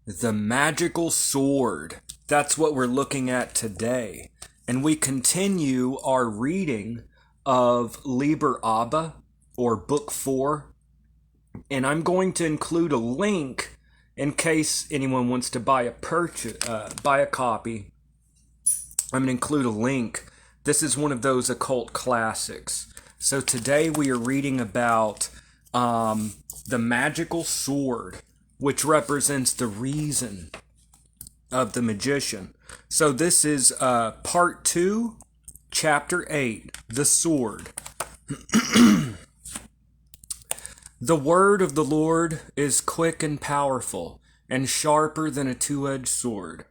The magical sword. That's what we're looking at today. And we continue our reading of Liber Abba, or Book 4. And I'm going to include a link in case anyone wants to buy a copy. I'm going to include a link. This is one of those occult classics. So today we are reading about the magical sword, which represents the reason of the magician. So this is part 2, chapter 8, the sword. The word of the Lord is quick and powerful, and sharper than a two-edged sword.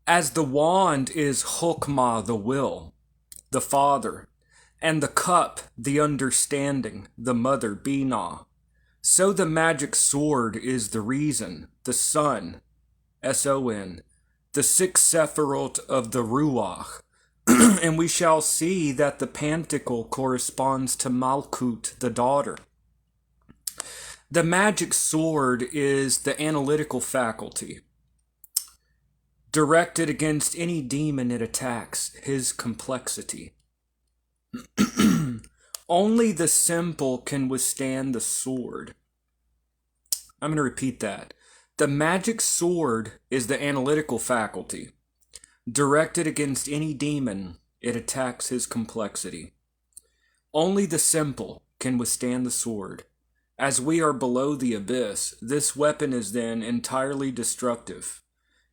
As the wand is Chokmah, the will, the father, and the cup, the understanding, the mother, Binah, so the magic sword is the reason, the son, S-O-N, the sixth sephirot of the Ruach. And we shall see that the panticle corresponds to Malkut, the daughter. The magic sword is the analytical faculty. Directed against any demon it attacks, his complexity. Only the simple can withstand the sword. I'm going to repeat that. The magic sword is the analytical faculty. Directed against any demon, it attacks his complexity. Only the simple can withstand the sword. As we are below the abyss, this weapon is then entirely destructive.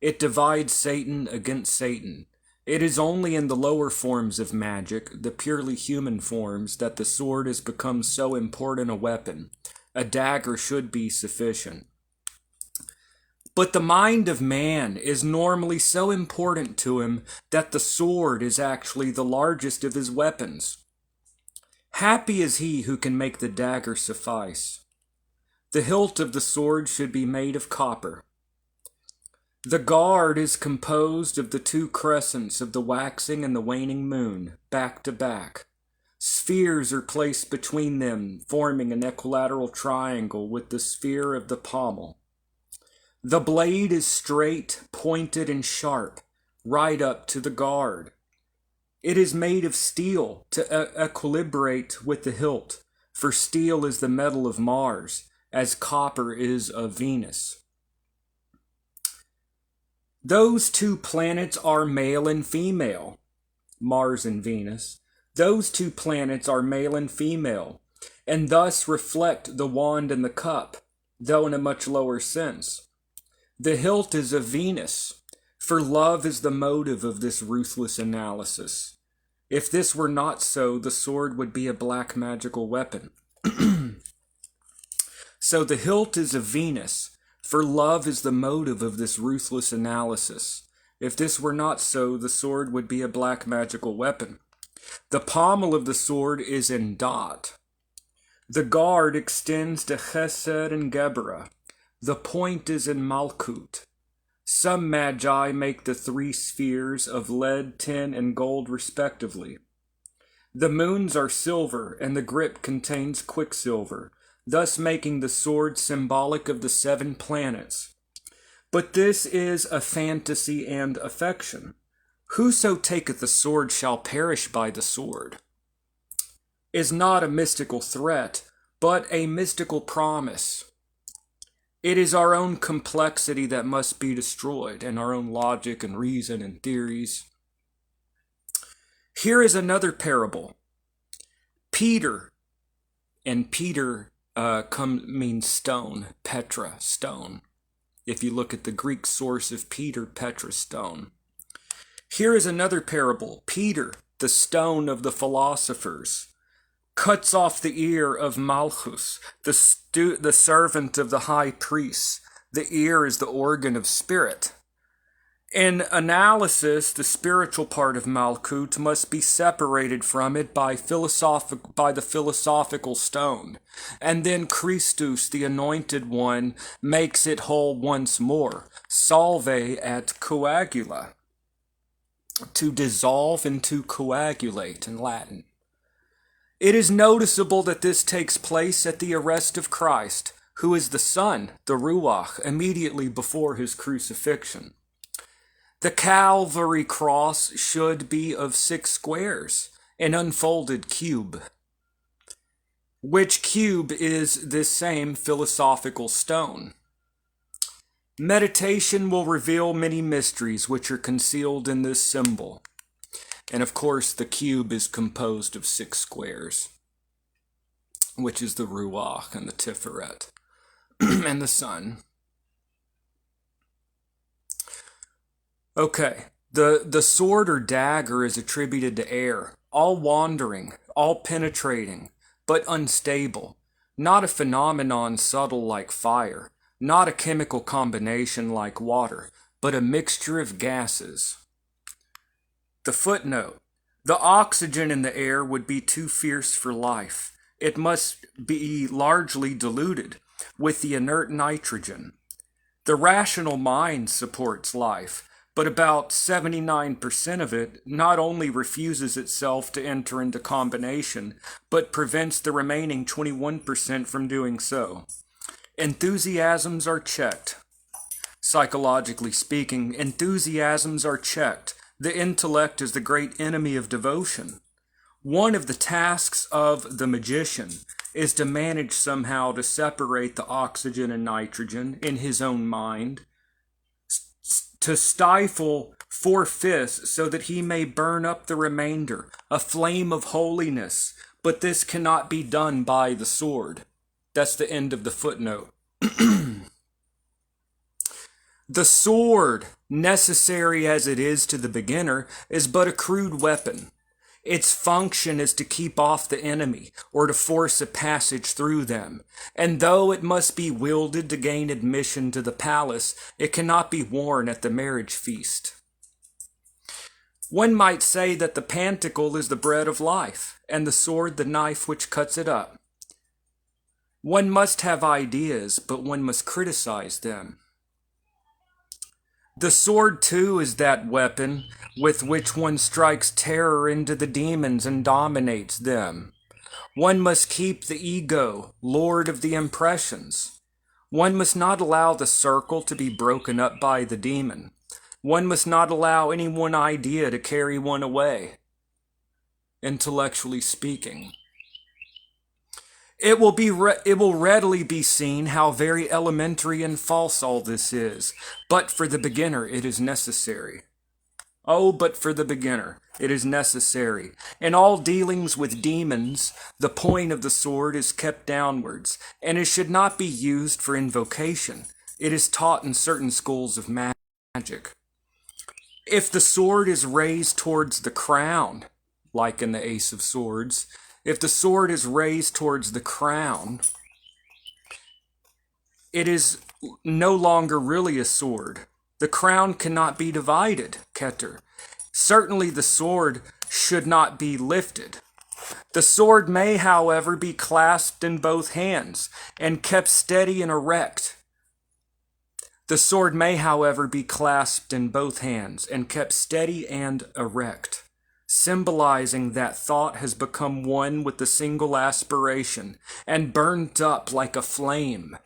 It divides Satan against Satan. It is only in the lower forms of magic, the purely human forms, that the sword has become so important a weapon. A dagger should be sufficient. But the mind of man is normally so important to him that the sword is actually the largest of his weapons. Happy is he who can make the dagger suffice. The hilt of the sword should be made of copper. The guard is composed of the two crescents of the waxing and the waning moon, back to back. Spheres are placed between them, forming an equilateral triangle with the sphere of the pommel. The blade is straight, pointed, and sharp, right up to the guard. It is made of steel to equilibrate with the hilt, for steel is the metal of Mars, as copper is of Venus. Those two planets are male and female, Mars and Venus. Those two planets are male and female, and thus reflect the wand and the cup, though in a much lower sense. The hilt is of Venus, for love is the motive of this ruthless analysis. If this were not so, the sword would be a black magical weapon. So the hilt is of Venus, for love is the motive of this ruthless analysis. If this were not so, the sword would be a black magical weapon. The pommel of the sword is in Dot. The guard extends to Chesed and Geburah. The point is in Malkut. Some magi make the three spheres of lead, tin, and gold respectively. The moons are silver, and the grip contains quicksilver, thus making the sword symbolic of the 7 planets. But this is a fantasy and affection. Whoso taketh the sword shall perish by the sword is not a mystical threat, but a mystical promise. It is our own complexity that must be destroyed, and our own logic and reason and theories. Here is another parable. Peter, and Peter means stone, Petra, stone. If you look at the Greek source of Peter, Petra, stone. Here is another parable. Peter, the stone of the philosophers, cuts off the ear of Malchus, the servant of the high priest. The ear is the organ of spirit. In analysis, the spiritual part of Malkut must be separated from it by the philosophical stone. And then Christus, the anointed one, makes it whole once more. Salve et coagula. To dissolve and to coagulate in Latin. It is noticeable that this takes place at the arrest of Christ, who is the Son, the Ruach, immediately before his crucifixion. The Calvary cross should be of 6 squares, an unfolded cube, which cube is this same philosophical stone. Meditation will reveal many mysteries which are concealed in this symbol. And of course, the cube is composed of 6 squares, which is the Ruach and the Tiferet and the Sun. Okay, the sword or dagger is attributed to air, all wandering, all penetrating, but unstable, not a phenomenon subtle like fire, not a chemical combination like water, but a mixture of gases. The footnote: the oxygen in the air would be too fierce for life. It must be largely diluted with the inert nitrogen. The rational mind supports life, but about 79% of it not only refuses itself to enter into combination, but prevents the remaining 21% from doing so. Enthusiasms are checked. Psychologically speaking, enthusiasms are checked. The intellect is the great enemy of devotion. One of the tasks of the magician is to manage somehow to separate the oxygen and nitrogen in his own mind, to stifle 4/5 so that he may burn up the remainder, a flame of holiness, but this cannot be done by the sword. That's the end of the footnote. The sword, necessary as it is to the beginner, is but a crude weapon. Its function is to keep off the enemy, or to force a passage through them. And though it must be wielded to gain admission to the palace, it cannot be worn at the marriage feast. One might say that the panticle is the bread of life, and the sword the knife which cuts it up. One must have ideas, but one must criticize them. The sword, too, is that weapon with which one strikes terror into the demons and dominates them. One must keep the ego lord of the impressions. One must not allow the circle to be broken up by the demon. One must not allow any one idea to carry one away, intellectually speaking. It will readily be seen how very elementary and false all this is, but for the beginner it is necessary. Oh, but for the beginner it is necessary. In all dealings with demons, the point of the sword is kept downwards, and it should not be used for invocation. It is taught in certain schools of magic. If the sword is raised towards the crown, like in the Ace of Swords, if the sword is raised towards the crown, it is no longer really a sword. The crown cannot be divided, Keter. Certainly the sword should not be lifted. The sword may, however, be clasped in both hands and kept steady and erect. The sword may, however, be clasped in both hands and kept steady and erect, symbolizing that thought has become one with the single aspiration and burnt up like a flame.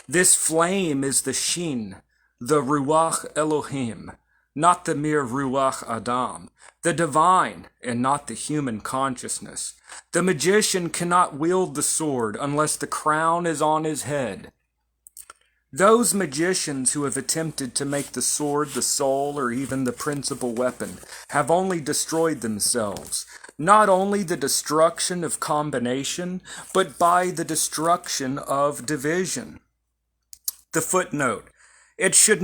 This flame is the Shin, the Ruach Elohim, not the mere Ruach Adam, the divine and not the human consciousness. The magician cannot wield the sword unless the crown is on his head. Those magicians who have attempted to make the sword the sole or even the principal weapon have only destroyed themselves, not only the destruction of combination, but by the destruction of division. The footnote: it should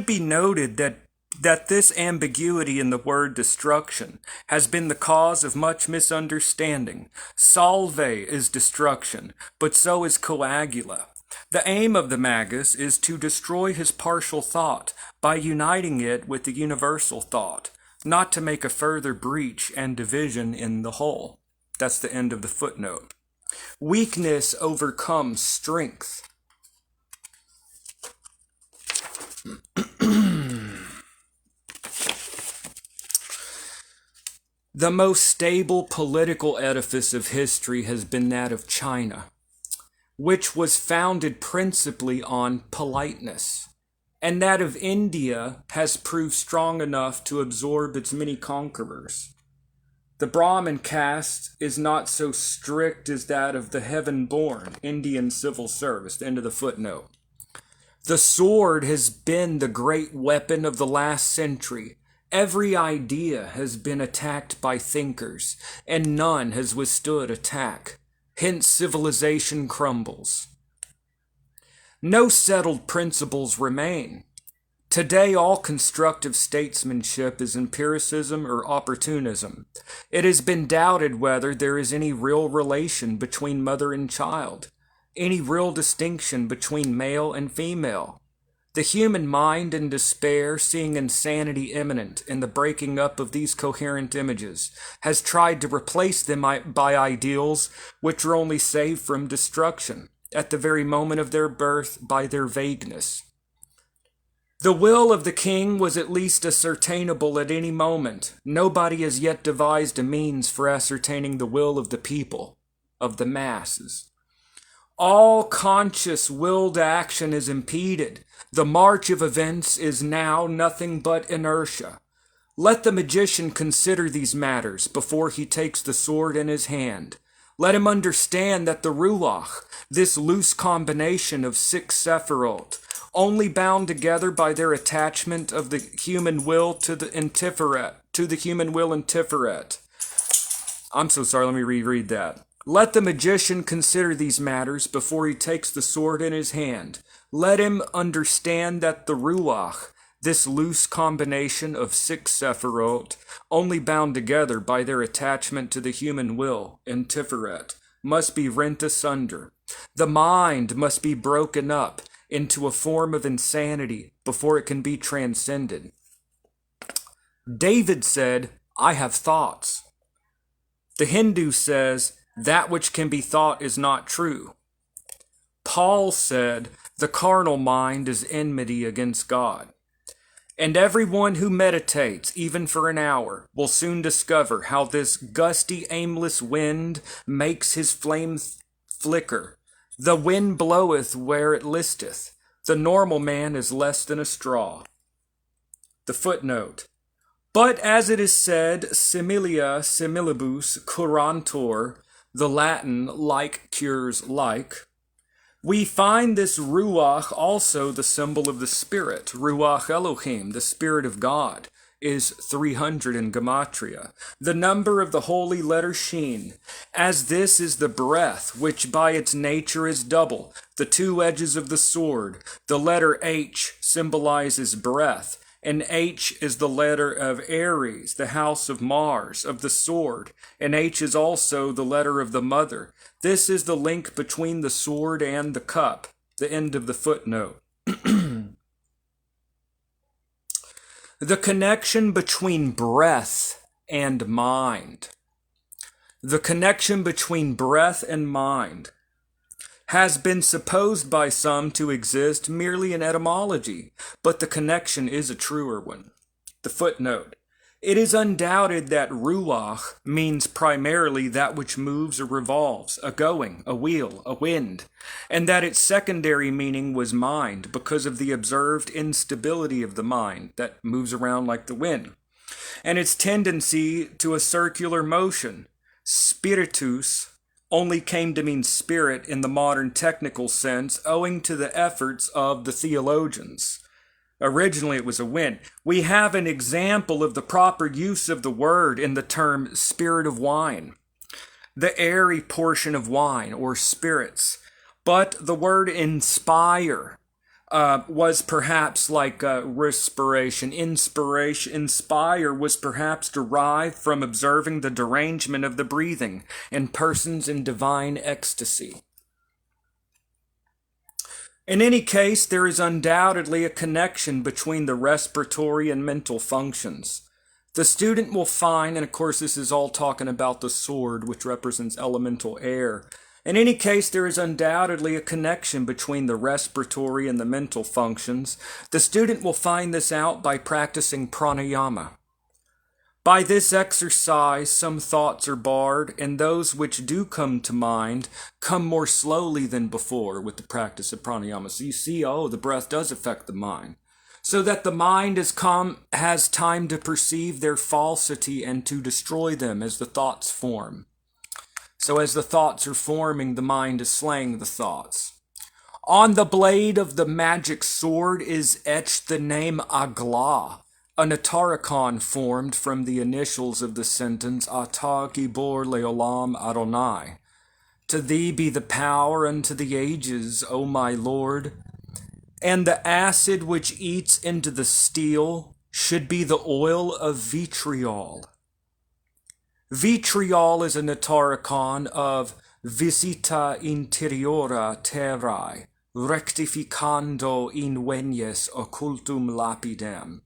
be noted that this ambiguity in the word destruction has been the cause of much misunderstanding. Salve is destruction, but so is coagula. The aim of the magus is to destroy his partial thought by uniting it with the universal thought, not to make a further breach and division in the whole. That's the end of the footnote. Weakness overcomes strength. The most stable political edifice of history has been that of China. which was founded principally on politeness, and that of India has proved strong enough to absorb its many conquerors. The Brahmin caste is not so strict as that of the heaven-born Indian civil service. End of the footnote. The sword has been the great weapon of the last century. Every idea has been attacked by thinkers, and none has withstood attack. Hence civilization crumbles. No settled principles remain. Today all constructive statesmanship is empiricism or opportunism. It has been doubted whether there is any real relation between mother and child, any real distinction between male and female. The human mind in despair, seeing insanity imminent in the breaking up of these coherent images, has tried to replace them by ideals which are only saved from destruction at the very moment of their birth by their vagueness. The will of the king was at least ascertainable at any moment. Nobody has yet devised a means for ascertaining the will of the people, of the masses. All conscious willed action is impeded. The march of events is now nothing but inertia. Let the magician consider these matters before he takes the sword in his hand. Let him understand that the Ruach, this loose combination of 6 Sephirot, only bound together by their attachment of the human will to the human will in Tiferet. I'm so sorry, let me reread that. Let the magician consider these matters before he takes the sword in his hand. Let him understand that the Ruach, this loose combination of 6 Sephirot, only bound together by their attachment to the human will in Tiferet, must be rent asunder. The mind must be broken up into a form of insanity before it can be transcended. David said, I have thoughts. The Hindu says, that which can be thought is not true. Paul said, the carnal mind is enmity against God. And everyone who meditates, even for an hour, will soon discover how this gusty, aimless wind makes his flame flicker. The wind bloweth where it listeth. The normal man is less than a straw. The footnote. But as it is said, similia similibus curantur, the Latin like cures like, we find this Ruach also the symbol of the Spirit. Ruach Elohim, the Spirit of God, is 300 in Gematria, the number of the holy letter Shin, as this is the breath, which by its nature is double, the 2 edges of the sword. The letter H symbolizes breath, and H is the letter of Aries, the house of Mars, of the sword, and H is also the letter of the mother. This is the link between the sword and the cup. The end of the footnote. The connection between breath and mind. The connection between breath and mind has been supposed by some to exist merely in etymology, but the connection is a truer one. The footnote. It is undoubted that ruach means primarily that which moves or revolves, a going, a wheel, a wind, and that its secondary meaning was mind because of the observed instability of the mind that moves around like the wind, and its tendency to a circular motion. Spiritus only came to mean spirit in the modern technical sense owing to the efforts of the theologians. Originally it was a wind. We have an example of the proper use of the word in the term spirit of wine, the airy portion of wine or spirits. But the word inspire was perhaps like respiration. Inspire was perhaps derived from observing the derangement of the breathing in persons in divine ecstasy. In any case, there is undoubtedly a connection between the respiratory and mental functions. The student will find, and of course this is all talking about the sword, which represents elemental air. In any case, there is undoubtedly a connection between the respiratory and the mental functions. The student will find this out by practicing pranayama. By this exercise some thoughts are barred, and those which do come to mind come more slowly than before with the practice of pranayama. So you see, the breath does affect the mind. So that the mind has time to perceive their falsity and to destroy them as the thoughts form. So as the thoughts are forming, the mind is slaying the thoughts. On the blade of the magic sword is etched the name Agla, a Natarikon formed from the initials of the sentence Ata Gibor Leolam Adonai. To thee be the power unto the ages, O my Lord. And the acid which eats into the steel should be the oil of vitriol. Vitriol is a Natarikon of visita interiora terrae, rectificando invenies occultum lapidem.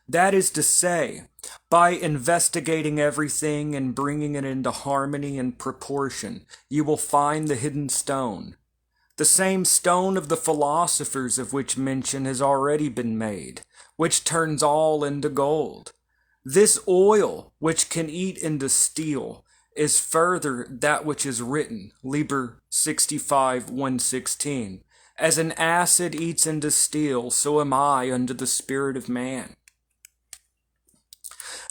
That is to say, by investigating everything and bringing it into harmony and proportion, you will find the hidden stone. The same stone of the philosophers of which mention has already been made, which turns all into gold. This oil, which can eat into steel, is further that which is written, Liber 65:116, as an acid eats into steel, so am I unto the spirit of man.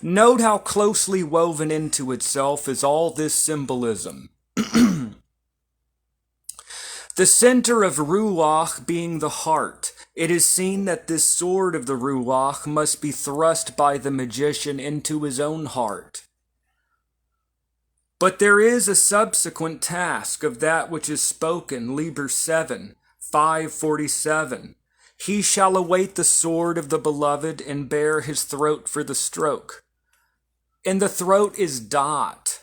Note how closely woven into itself is all this symbolism. The center of Ruach being the heart, it is seen that this sword of the Ruach must be thrust by the magician into his own heart. But there is a subsequent task of that which is spoken, Liber 7:547. He shall await the sword of the beloved and bare his throat for the stroke. And the throat is Da'at,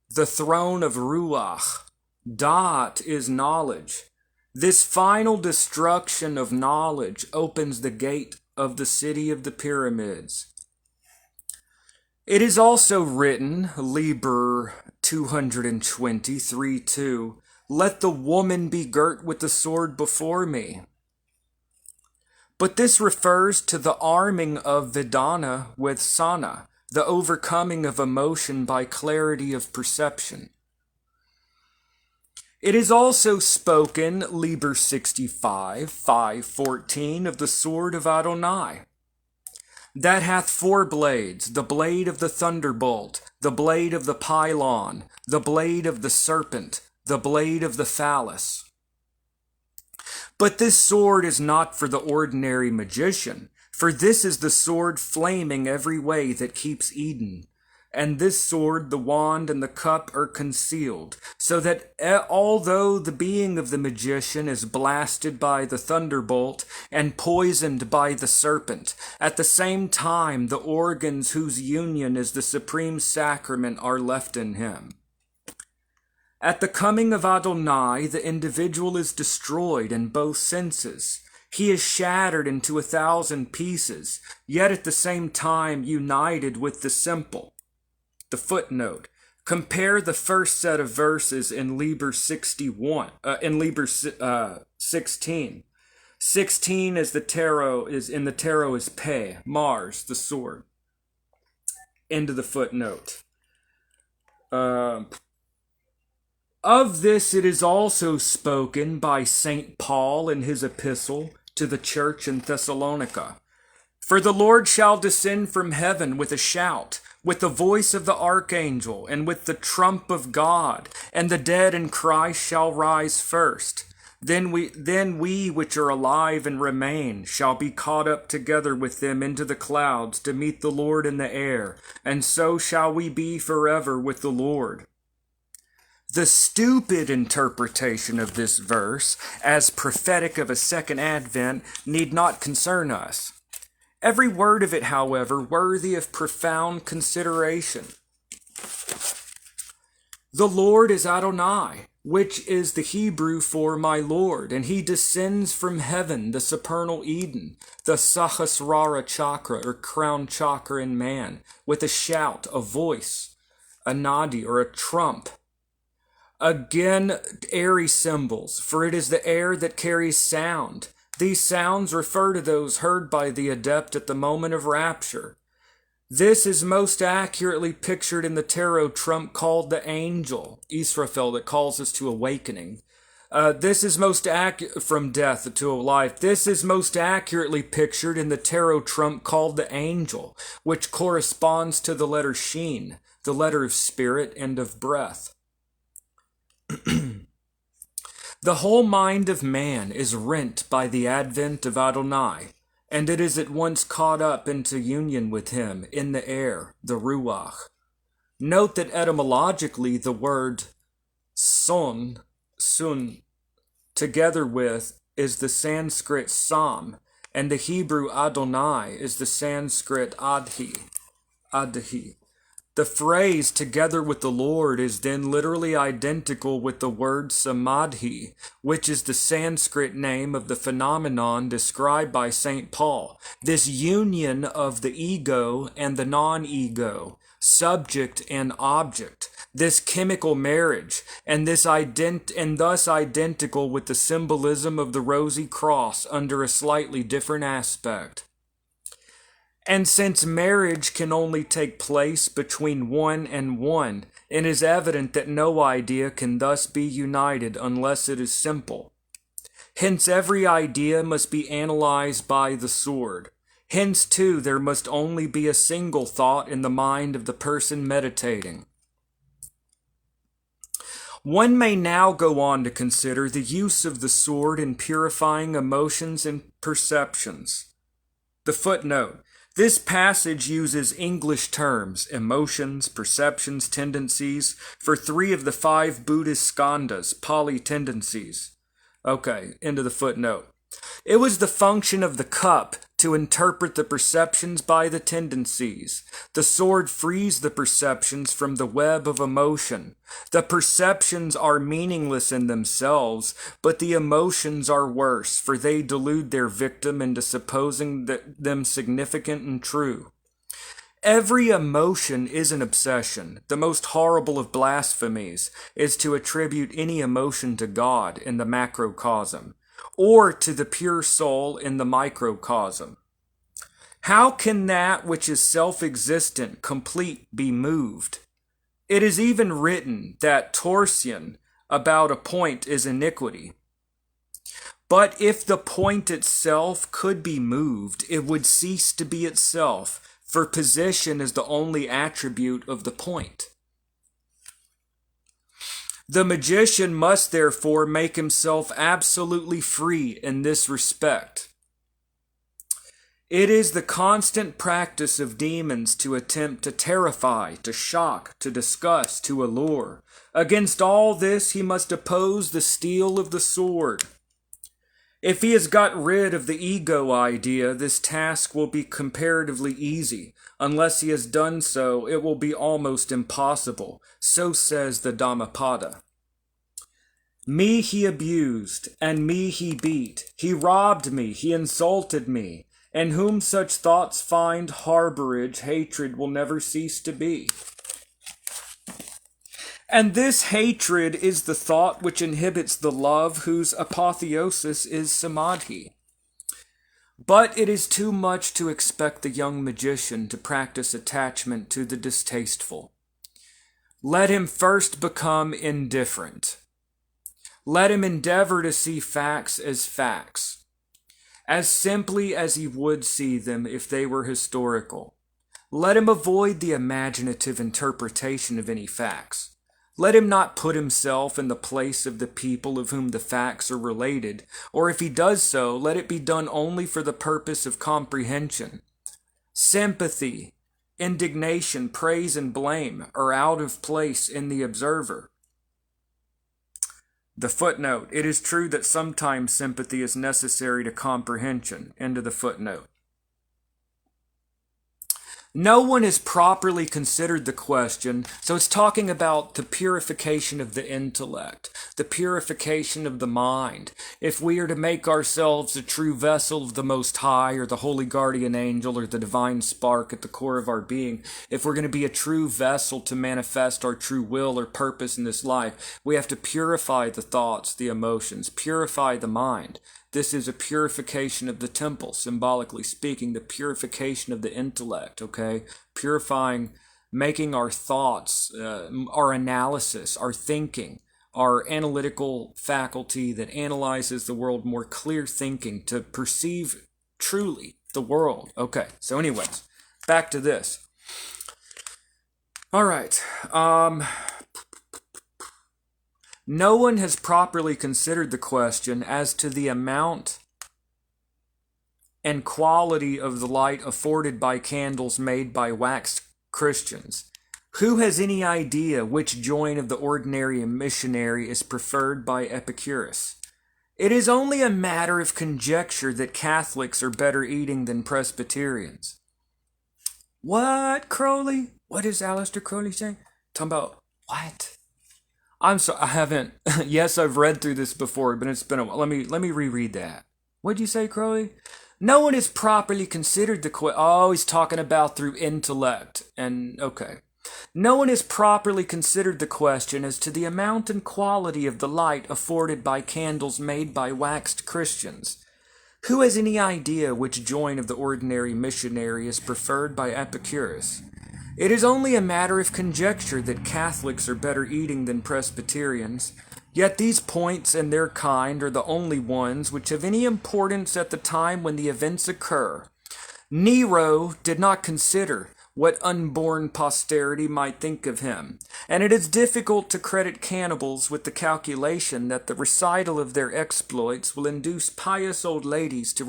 the throne of Ruach. Da'at is knowledge. This final destruction of knowledge opens the gate of the city of the pyramids. It is also written, Liber 223:2, let the woman be girt with the sword before me. But this refers to the arming of Vedana with Sana, the overcoming of emotion by clarity of perception. It is also spoken, Liber 65:514, of the sword of Adonai, that hath 4 blades, the blade of the thunderbolt, the blade of the pylon, the blade of the serpent, the blade of the phallus. But this sword is not for the ordinary magician, for this is the sword flaming every way that keeps Eden. And this sword, the wand, and the cup are concealed, so that although the being of the magician is blasted by the thunderbolt and poisoned by the serpent, at the same time the organs whose union is the supreme sacrament are left in him. At the coming of Adonai, the individual is destroyed in both senses. He is shattered into 1,000 pieces, yet at the same time united with the simple. The footnote. Compare the first set of verses in Liber 16. 16 is the tarot is Pe, Mars, the sword. End of the footnote. Of this it is also spoken by St. Paul in his epistle to the church in Thessalonica. For the Lord shall descend from heaven with a shout, with the voice of the archangel, and with the trump of God, and the dead in Christ shall rise first. Then we which are alive and remain shall be caught up together with them into the clouds to meet the Lord in the air, and so shall we be forever with the Lord. The stupid interpretation of this verse as prophetic of a second advent need not concern us. Every word of it, however, worthy of profound consideration. The Lord is Adonai, which is the Hebrew for my Lord, and he descends from heaven, the supernal Eden, the Sahasrara chakra, or crown chakra in man, with a shout, a voice, a nadi, or a trump. Again, airy symbols, for it is the air that carries sound. These sounds refer to those heard by the adept at the moment of rapture. This is most accurately pictured in the tarot trump called the angel, Israfel, that calls us to awakening. This is most from death to a life. This is most accurately pictured in the tarot trump called the angel, which corresponds to the letter Shin, the letter of spirit and of breath. The whole mind of man is rent by the advent of Adonai, and it is at once caught up into union with him in the air, the Ruach. Note that etymologically the word sun, together with, is the Sanskrit sam, and the Hebrew Adonai is the Sanskrit adhi. The phrase together with the Lord is then literally identical with the word samadhi, which is the Sanskrit name of the phenomenon described by St. Paul. This union of the ego and the non-ego, subject and object, this chemical marriage, and thus identical with the symbolism of the rosy cross under a slightly different aspect. And since marriage can only take place between one and one, it is evident that no idea can thus be united unless it is simple. Hence every idea must be analyzed by the sword. Hence too there must only be a single thought in the mind of the person meditating. One may now go on to consider the use of the sword in purifying emotions and perceptions. The footnote. This passage uses English terms, emotions, perceptions, tendencies, for 3 of the 5 Buddhist skandhas, Pali tendencies. Okay, into the footnote. It was the function of the cup to interpret the perceptions by the tendencies. The sword frees the perceptions from the web of emotion. The perceptions are meaningless in themselves, but the emotions are worse, for they delude their victim into supposing them significant and true. Every emotion is an obsession. The most horrible of blasphemies is to attribute any emotion to God in the macrocosm, or to the pure soul in the microcosm. How can that which is self-existent, complete, be moved? It is even written that torsion about a point is iniquity. But if the point itself could be moved, it would cease to be itself, for position is the only attribute of the point. The magician must therefore make himself absolutely free in this respect. It is the constant practice of demons to attempt to terrify, to shock, to disgust, to allure. Against all this he must oppose the steel of the sword. If he has got rid of the ego idea, this task will be comparatively easy. Unless he has done so, it will be almost impossible. So says the Dhammapada. Me he abused, and me he beat. He robbed me, he insulted me. And whom such thoughts find harborage, hatred will never cease to be. And this hatred is the thought which inhibits the love whose apotheosis is samadhi. But it is too much to expect the young magician to practice attachment to the distasteful. Let him first become indifferent. Let him endeavor to see facts, as simply as he would see them if they were historical. Let him avoid the imaginative interpretation of any facts. Let him not put himself in the place of the people of whom the facts are related, or if he does so, let it be done only for the purpose of comprehension. Sympathy, indignation, praise, and blame are out of place in the observer. The footnote. It is true that sometimes sympathy is necessary to comprehension. End of the footnote. No one has properly considered the question, so it's talking about the purification of the intellect, the purification of the mind. If we are to make ourselves a true vessel of the Most High, or the Holy Guardian Angel, or the Divine Spark at the core of our being, if we're going to be a true vessel to manifest our true will or purpose in this life, we have to purify the thoughts, the emotions, purify the mind. This is a purification of the temple, symbolically speaking, the purification of the intellect, okay? Purifying, making our thoughts, our analysis, our thinking, our analytical faculty that analyzes the world, more clear thinking to perceive truly the world. Okay, so anyways, back to this. All right. No one has properly considered the question as to the amount and quality of the light afforded by candles made by waxed Christians. Who has any idea which joint of the ordinary and missionary is preferred by Epicurus? It is only a matter of conjecture that Catholics are better eating than Presbyterians. What, Crowley? What is Aleister Crowley saying? Talking about what? I'm sorry, I haven't. Yes, I've read through this before, but it's been a while. Let me reread that. What'd you say, Crowley? No one has properly considered the question. Oh, he's talking about through intellect. And, okay. No one has properly considered the question as to the amount and quality of the light afforded by candles made by waxed Christians. Who has any idea which joint of the ordinary missionary is preferred by Epicurus? It is only a matter of conjecture that Catholics are better eating than Presbyterians, yet these points and their kind are the only ones which have any importance at the time when the events occur. Nero did not consider what unborn posterity might think of him, and it is difficult to credit cannibals with the calculation that the recital of their exploits will induce pious old ladies to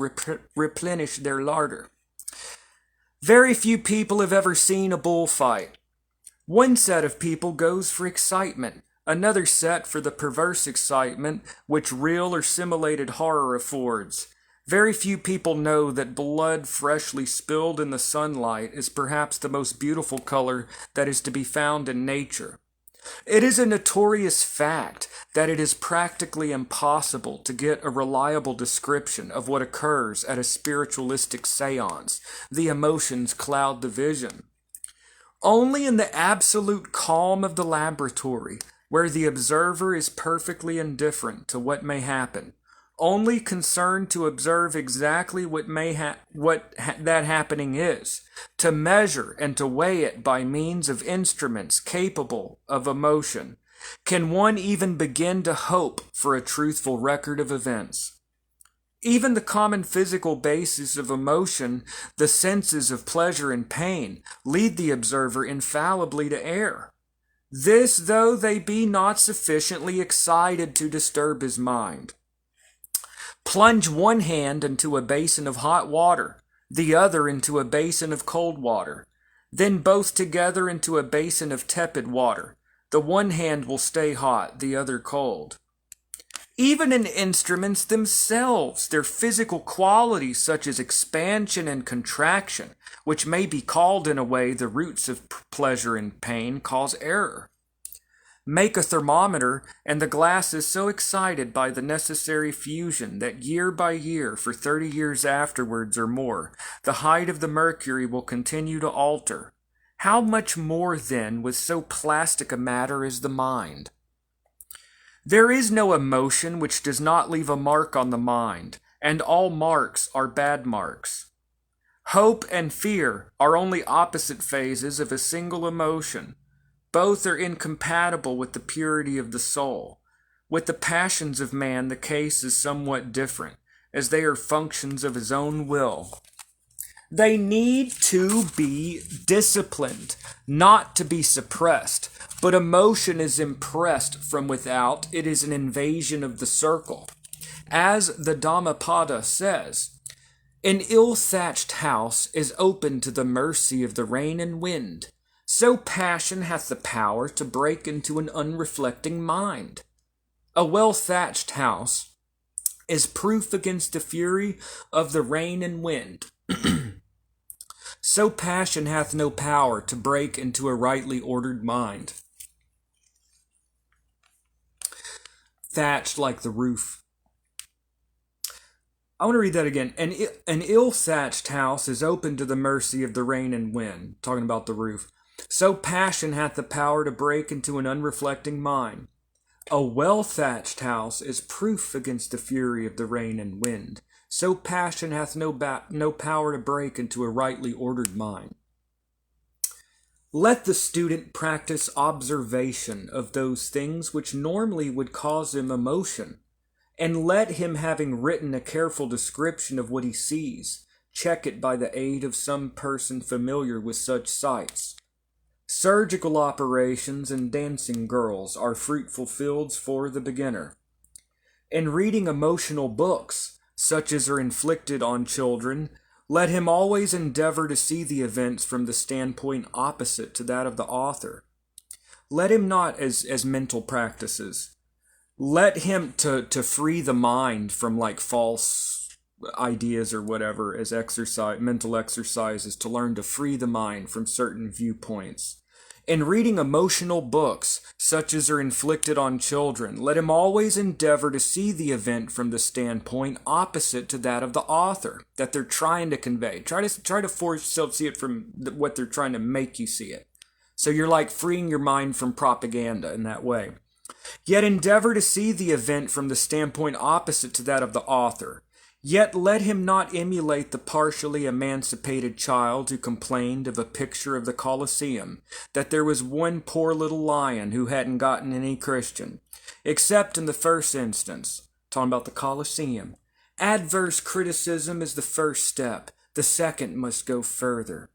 replenish their larder. Very few people have ever seen a bullfight. One set of people goes for excitement, another set for the perverse excitement which real or simulated horror affords. Very few people know that blood freshly spilled in the sunlight is perhaps the most beautiful color that is to be found in nature. It is a notorious fact that it is practically impossible to get a reliable description of what occurs at a spiritualistic seance. The emotions cloud the vision. Only in the absolute calm of the laboratory, where the observer is perfectly indifferent to what may happen, only concerned to observe exactly what that happening is, to measure and to weigh it by means of instruments capable of emotion, can one even begin to hope for a truthful record of events. Even the common physical basis of emotion, the senses of pleasure and pain, lead the observer infallibly to err. This though they be not sufficiently excited to disturb his mind. Plunge one hand into a basin of hot water, the other into a basin of cold water, then both together into a basin of tepid water. The one hand will stay hot, the other cold. Even in instruments themselves, their physical qualities such as expansion and contraction, which may be called in a way the roots of pleasure and pain, cause error. Make a thermometer, and the glass is so excited by the necessary fusion that year by year, for 30 years afterwards or more, the height of the mercury will continue to alter. How much more, then, with so plastic a matter as the mind? There is no emotion which does not leave a mark on the mind, and all marks are bad marks. Hope and fear are only opposite phases of a single emotion. Both are incompatible with the purity of the soul. With the passions of man, the case is somewhat different, as they are functions of his own will. They need to be disciplined, not to be suppressed. But emotion is impressed from without. It is an invasion of the circle. As the Dhammapada says, an ill-thatched house is open to the mercy of the rain and wind. So passion hath the power to break into an unreflecting mind. A well-thatched house is proof against the fury of the rain and wind. So passion hath no power to break into a rightly ordered mind. Thatched like the roof. I want to read that again. An ill-thatched house is open to the mercy of the rain and wind. Talking about the roof. So passion hath the power to break into an unreflecting mind. A well-thatched house is proof against the fury of the rain and wind. So passion hath no power to break into a rightly ordered mind. Let the student practice observation of those things which normally would cause him emotion, and let him, having written a careful description of what he sees, check it by the aid of some person familiar with such sights. Surgical operations and dancing girls are fruitful fields for the beginner. In reading emotional books, such as are inflicted on children, let him always endeavor to see the events from the standpoint opposite to that of the author. Let him not as mental practices. Let him to free the mind from like false ideas or whatever as mental exercises, to learn to free the mind from certain viewpoints. In reading emotional books, such as are inflicted on children, let him always endeavor to see the event from the standpoint opposite to that of the author that they're trying to convey. Try to force yourself to see it from what they're trying to make you see it. So you're like freeing your mind from propaganda in that way. Yet endeavor to see the event from the standpoint opposite to that of the author. Yet let him not emulate the partially emancipated child who complained of a picture of the Colosseum, that there was one poor little lion who hadn't gotten any Christian, except in the first instance, talking about the Colosseum. Adverse criticism is the first step. The second must go further.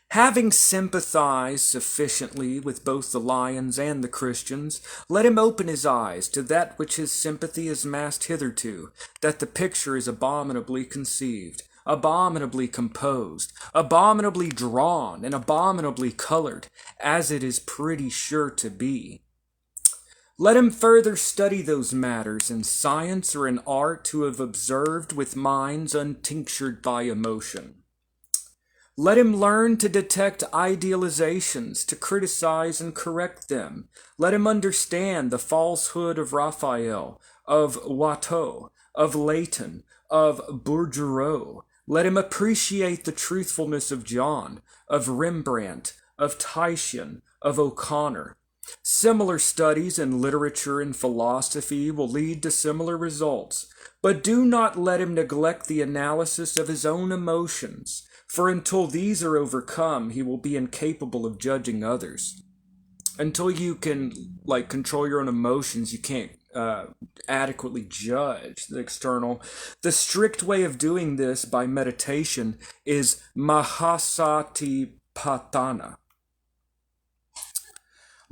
Having sympathized sufficiently with both the lions and the Christians, let him open his eyes to that which his sympathy has masked hitherto, that the picture is abominably conceived, abominably composed, abominably drawn, and abominably colored, as it is pretty sure to be. Let him further study those matters in science or in art who have observed with minds untinctured by emotion. Let him learn to detect idealizations, to criticize and correct them. Let him understand the falsehood of Raphael, of Watteau, of Leighton, of Bourgereau. Let him appreciate the truthfulness of John, of Rembrandt, of Titian, of O'Connor. Similar studies in literature and philosophy will lead to similar results, but do not let him neglect the analysis of his own emotions, for until these are overcome, he will be incapable of judging others. Until you can control your own emotions, you can't adequately judge the external. The strict way of doing this by meditation is Mahasatipatthana.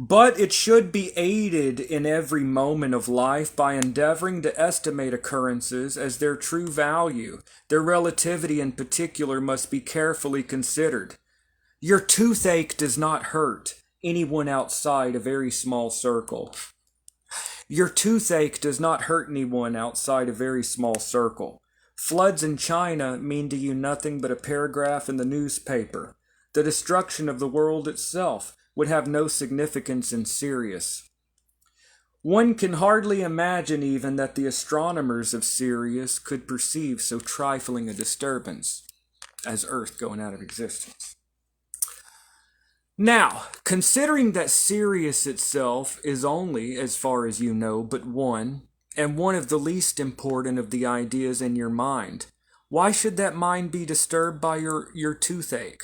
But it should be aided in every moment of life by endeavoring to estimate occurrences as their true value. Their relativity in particular must be carefully considered. Your toothache does not hurt anyone outside a very small circle. Your toothache does not hurt anyone outside a very small circle. Floods in China mean to you nothing but a paragraph in the newspaper. The destruction of the world itself would have no significance in Sirius. One can hardly imagine even that the astronomers of Sirius could perceive so trifling a disturbance as Earth going out of existence. Now, considering that Sirius itself is only, as far as you know, but one, and one of the least important of the ideas in your mind, why should that mind be disturbed by your toothache?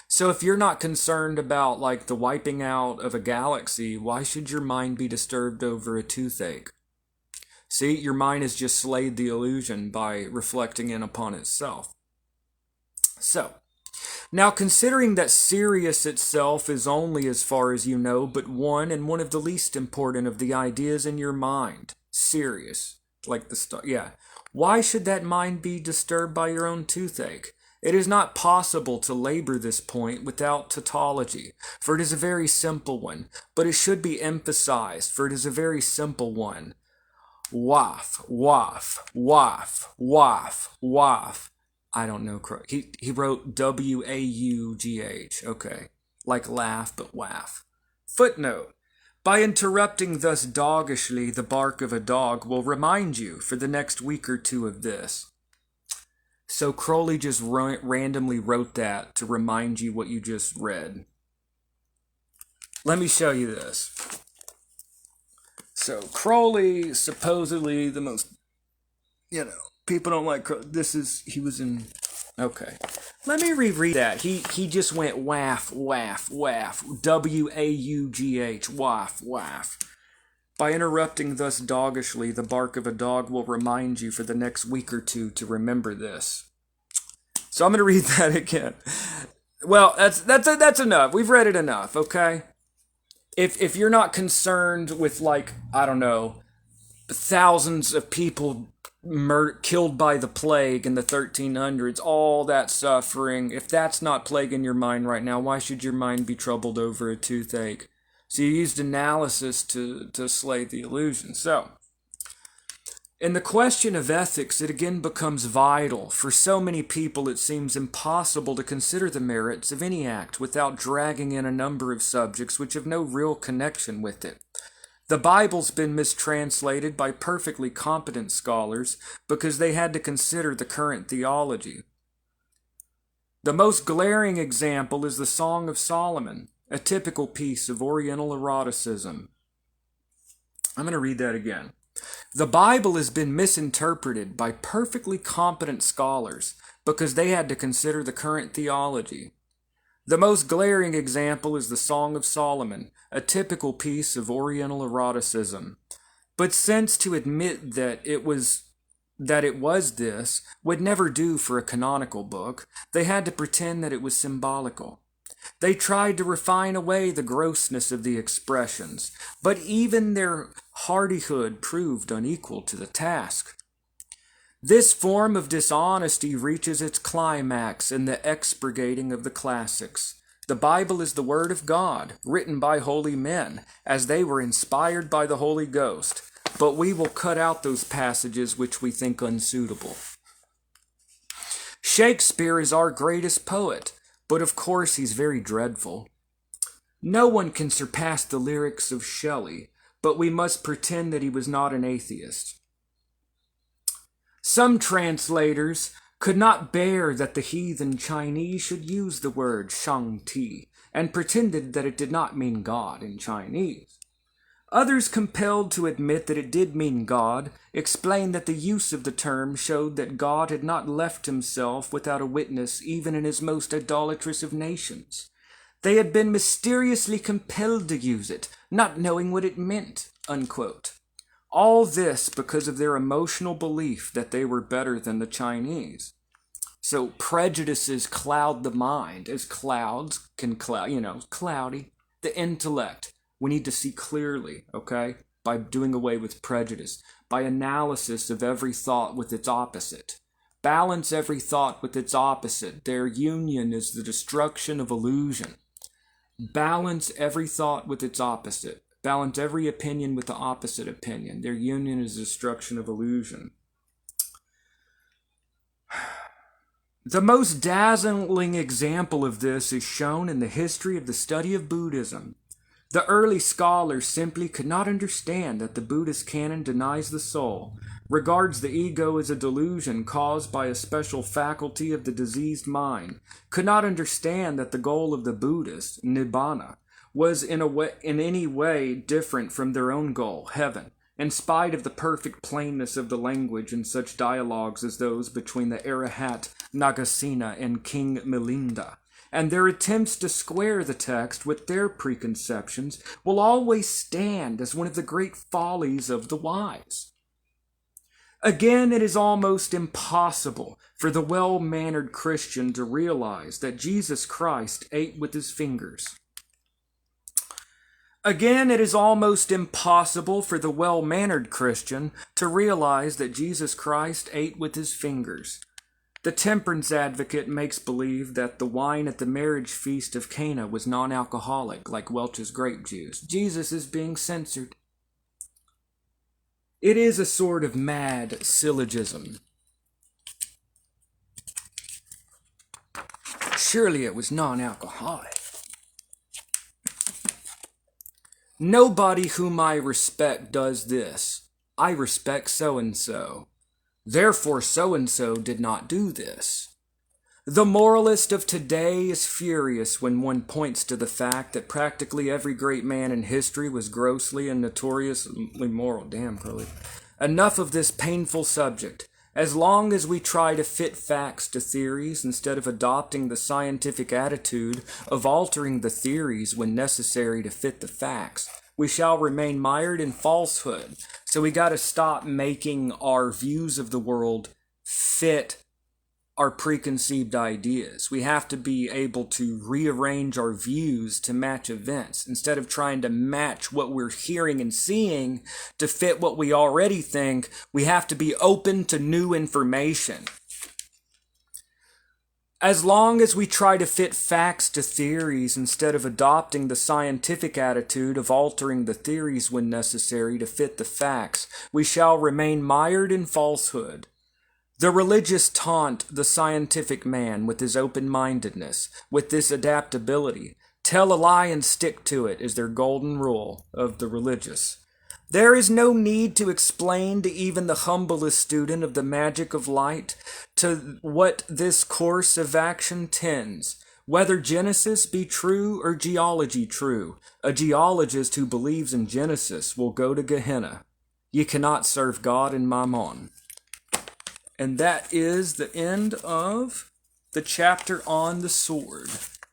So if you're not concerned about the wiping out of a galaxy, why should your mind be disturbed over a toothache? See, your mind has just slayed the illusion by reflecting in upon itself. So, now considering that Sirius itself is only, as far as you know, but one and one of the least important of the ideas in your mind, Sirius, like the star, why should that mind be disturbed by your own toothache? It is not possible to labor this point without tautology, for it is a very simple one, but it should be emphasized, for it is a very simple one. Waff, waff, waff, waff, waff. I don't know. He wrote W-A-U-G-H. Okay. Like laugh, but waff. Footnote. By interrupting thus doggishly the bark of a dog will remind you for the next week or two of this. So Crowley just randomly wrote that to remind you what you just read. Let me show you this. So Crowley, supposedly the most, people don't like Crowley. He was in, okay. Let me reread that. He just went waff, waff, waff. W-A-U-G-H, waff, waff. By interrupting thus doggishly, the bark of a dog will remind you for the next week or two to remember this. So I'm going to read that again. Well, that's enough. We've read it enough, okay? If you're not concerned with, like, I don't know, thousands of people killed by the plague in the 1300s, all that suffering, if that's not plaguing your mind right now, why should your mind be troubled over a toothache? So you used analysis to slay the illusion. So, in the question of ethics, it again becomes vital. For so many people, it seems impossible to consider the merits of any act without dragging in a number of subjects which have no real connection with it. The Bible's been mistranslated by perfectly competent scholars because they had to consider the current theology. The most glaring example is the Song of Solomon, a typical piece of Oriental eroticism. I'm going to read that again. The Bible has been misinterpreted by perfectly competent scholars because they had to consider the current theology. The most glaring example is the Song of Solomon, a typical piece of Oriental eroticism. But since to admit that it was this would never do for a canonical book, they had to pretend that it was symbolical. They tried to refine away the grossness of the expressions, but even their hardihood proved unequal to the task. This form of dishonesty reaches its climax in the expurgating of the classics. The Bible is the Word of God, written by holy men, as they were inspired by the Holy Ghost, but we will cut out those passages which we think unsuitable. Shakespeare is our greatest poet, but of course he's very dreadful. No one can surpass the lyrics of Shelley, but we must pretend that he was not an atheist. Some translators could not bear that the heathen Chinese should use the word Shang-Ti, and pretended that it did not mean God in Chinese. Others, compelled to admit that it did mean God, explained that the use of the term showed that God had not left himself without a witness even in his most idolatrous of nations. They had been mysteriously compelled to use it, not knowing what it meant, unquote. All this because of their emotional belief that they were better than the Chinese. So prejudices cloud the mind, as clouds can cloud, cloudy. The intellect. We need to see clearly, okay? By doing away with prejudice. By analysis of every thought with its opposite. Balance every thought with its opposite. Their union is the destruction of illusion. Balance every thought with its opposite. Balance every opinion with the opposite opinion. Their union is the destruction of illusion. The most dazzling example of this is shown in the history of the study of Buddhism. The early scholars simply could not understand that the Buddhist canon denies the soul, regards the ego as a delusion caused by a special faculty of the diseased mind, could not understand that the goal of the Buddhist, Nibbana, was in any way different from their own goal, heaven, in spite of the perfect plainness of the language in such dialogues as those between the Arahat Nagasena and King Milinda. And their attempts to square the text with their preconceptions will always stand as one of the great follies of the wise. Again, it is almost impossible for the well-mannered Christian to realize that Jesus Christ ate with his fingers. Again, it is almost impossible for the well-mannered Christian to realize that Jesus Christ ate with his fingers. The temperance advocate makes believe that the wine at the marriage feast of Cana was non-alcoholic, like Welch's grape juice. Jesus is being censored. It is a sort of mad syllogism. Surely it was non-alcoholic. Nobody whom I respect does this. I respect so-and-so. Therefore, so-and-so did not do this. The moralist of today is furious when one points to the fact that practically every great man in history was grossly and notoriously moral. Damn, Crowley. Enough of this painful subject. As long as we try to fit facts to theories instead of adopting the scientific attitude of altering the theories when necessary to fit the facts, we shall remain mired in falsehood. So we got to stop making our views of the world fit our preconceived ideas. We have to be able to rearrange our views to match events instead of trying to match what we're hearing and seeing to fit what we already think. We have to be open to new information. As long as we try to fit facts to theories instead of adopting the scientific attitude of altering the theories when necessary to fit the facts, we shall remain mired in falsehood. The religious taunt the scientific man with his open-mindedness, with this adaptability. Tell a lie and stick to it is their golden rule of the religious. There is no need to explain to even the humblest student of the magic of light to what this course of action tends. Whether Genesis be true or geology true, a geologist who believes in Genesis will go to Gehenna. Ye cannot serve God and Mammon. And that is the end of the chapter on the sword.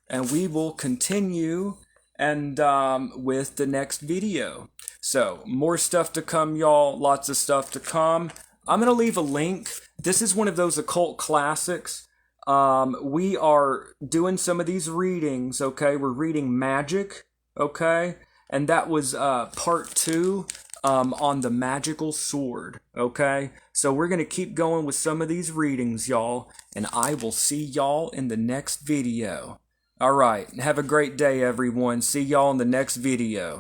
And we will continue and with the next video. So, more stuff to come, y'all. Lots of stuff to come. I'm going to leave a link. This is one of those occult classics. We are doing some of these readings, okay? We're reading Magick, okay? And that was part 2. On the magical sword, okay? So we're going to keep going with some of these readings, y'all, and I will see y'all in the next video. All right, have a great day, everyone. See y'all in the next video.